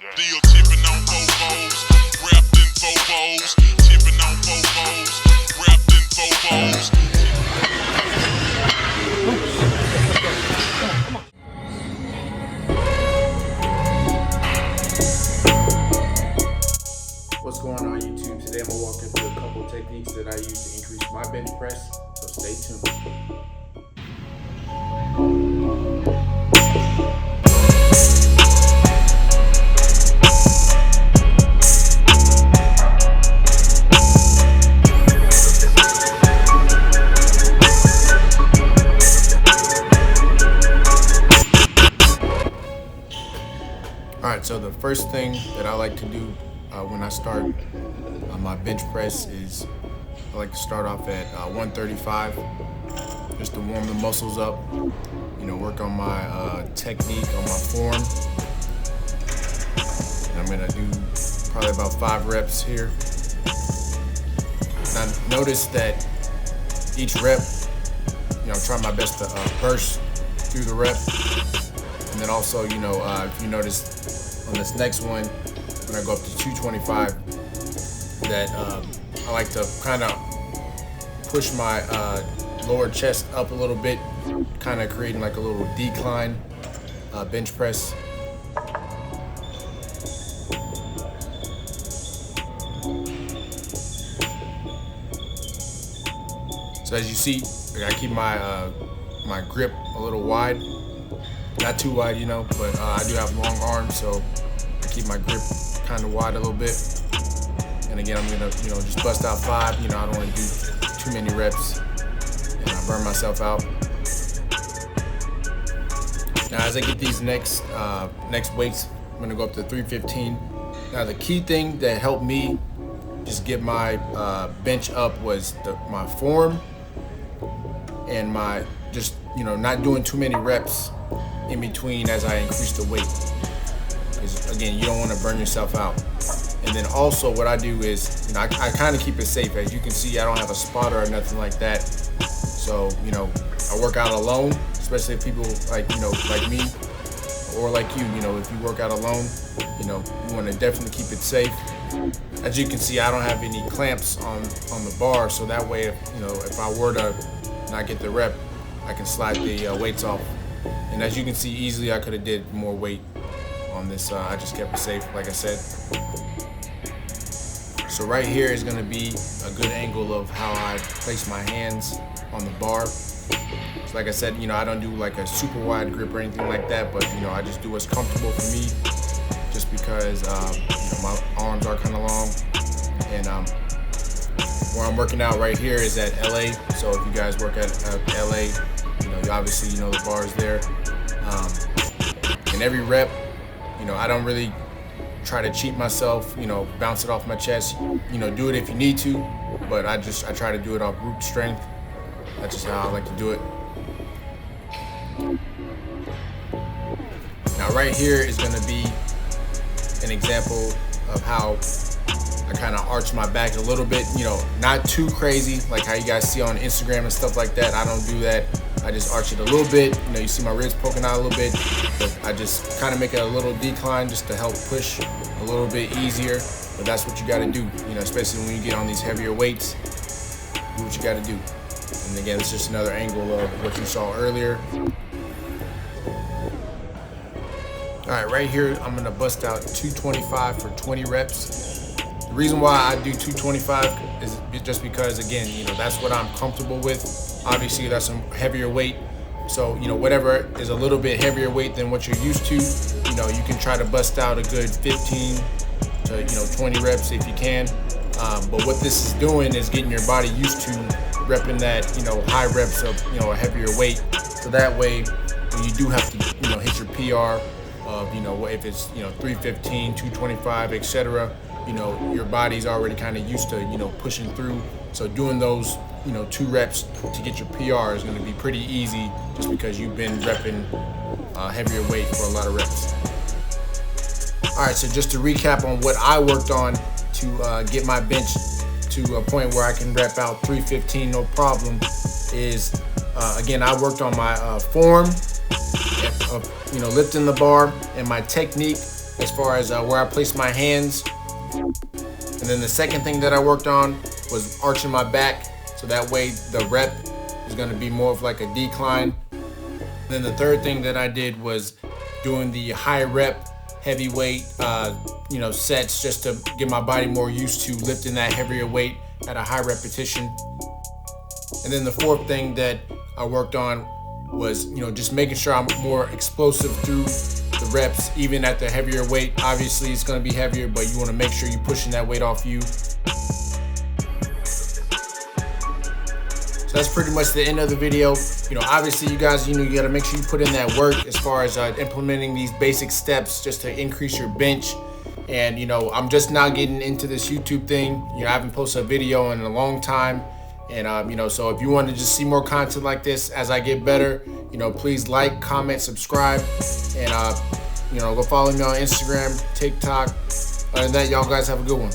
Still tipping on Vovos, wrapped in Vovos, tipping on Vovos, wrapped in Vovos. What's going on YouTube? Today I'm going to walk into a couple techniques that I use to increase my bench press, so stay tuned. Alright, so the first thing that I like to do when I start my bench press is I like to start off at 135 just to warm the muscles up, work on my technique, on my form. And I'm gonna do probably about 5 reps here. Now notice that each rep, I'm trying my best to burst through the rep. And then also, if you notice on this next one, when I go up to 225, that I like to kind of push my lower chest up a little bit, kind of creating like a little decline bench press. So as you see, I keep my grip a little wide. Not too wide, but I do have long arms, so I keep my grip kind of wide a little bit. And again, I'm gonna, just bust out 5. I don't want to do too many reps and I burn myself out. Now, as I get these next weights, I'm gonna go up to 315. Now, the key thing that helped me just get my bench up was my form and my just, not doing too many reps in between as I increase the weight, because again, you don't want to burn yourself out. And then also what I do is, I kind of keep it safe. As you can see, I don't have a spotter or nothing like that. So, I work out alone, especially if people like me or like you, if you work out alone, you want to definitely keep it safe. As you can see, I don't have any clamps on the bar, so that way, if I were to not get the rep, I can slide the weights off. And as you can see, easily I could have did more weight on this. I just kept it safe, like I said. So right here is going to be a good angle of how I place my hands on the bar. So like I said, I don't do like a super wide grip or anything like that, but I just do what's comfortable for me, just because my arms are kind of long. And where I'm working out right here is at LA. So if you guys work at LA, you obviously the bars there. And every rep, I don't really try to cheat myself, bounce it off my chest. Do it if you need to, but I try to do it off brute strength. That's just how I like to do it. Now right here is going to be an example of how I kind of arch my back a little bit, not too crazy like how you guys see on Instagram and stuff like that. I don't do that. I just arch it a little bit. You see my ribs poking out a little bit, but I just kind of make it a little decline just to help push a little bit easier. But that's what you got to do, especially when you get on these heavier weights. Do what you got to do. And again, it's just another angle of what you saw earlier. All right, right here, I'm gonna bust out 225 for 20 reps. The reason why I do 225 is just because, again, that's what I'm comfortable with. Obviously, that's some heavier weight. So, whatever is a little bit heavier weight than what you're used to, you can try to bust out a good 15 to 20 reps if you can. But what this is doing is getting your body used to repping that, high reps of, a heavier weight. So that way, when you do have to, hit your PR of, if it's, 315, 225, etc., your body's already kind of used to, pushing through. So doing those, 2 reps to get your PR is going to be pretty easy, just because you've been repping heavier weight for a lot of reps. All right, so just to recap on what I worked on to get my bench to a point where I can rep out 315 no problem is, again, I worked on my form of lifting the bar and my technique as far as where I place my hands. And then the second thing that I worked on was arching my back, so that way the rep is going to be more of like a decline. Then the third thing that I did was doing the high rep heavyweight sets, just to get my body more used to lifting that heavier weight at a high repetition. And then the fourth thing that I worked on was just making sure I'm more explosive through the reps, even at the heavier weight. Obviously it's going to be heavier, but you want to make sure you're pushing that weight off you. So that's pretty much the end of the video. Obviously you guys, you got to make sure you put in that work as far as implementing these basic steps just to increase your bench. And I'm just now getting into this YouTube thing. I haven't posted a video in a long time. And so if you want to just see more content like this as I get better, please like, comment, subscribe, and go follow me on Instagram, TikTok. Other than that, y'all guys have a good one.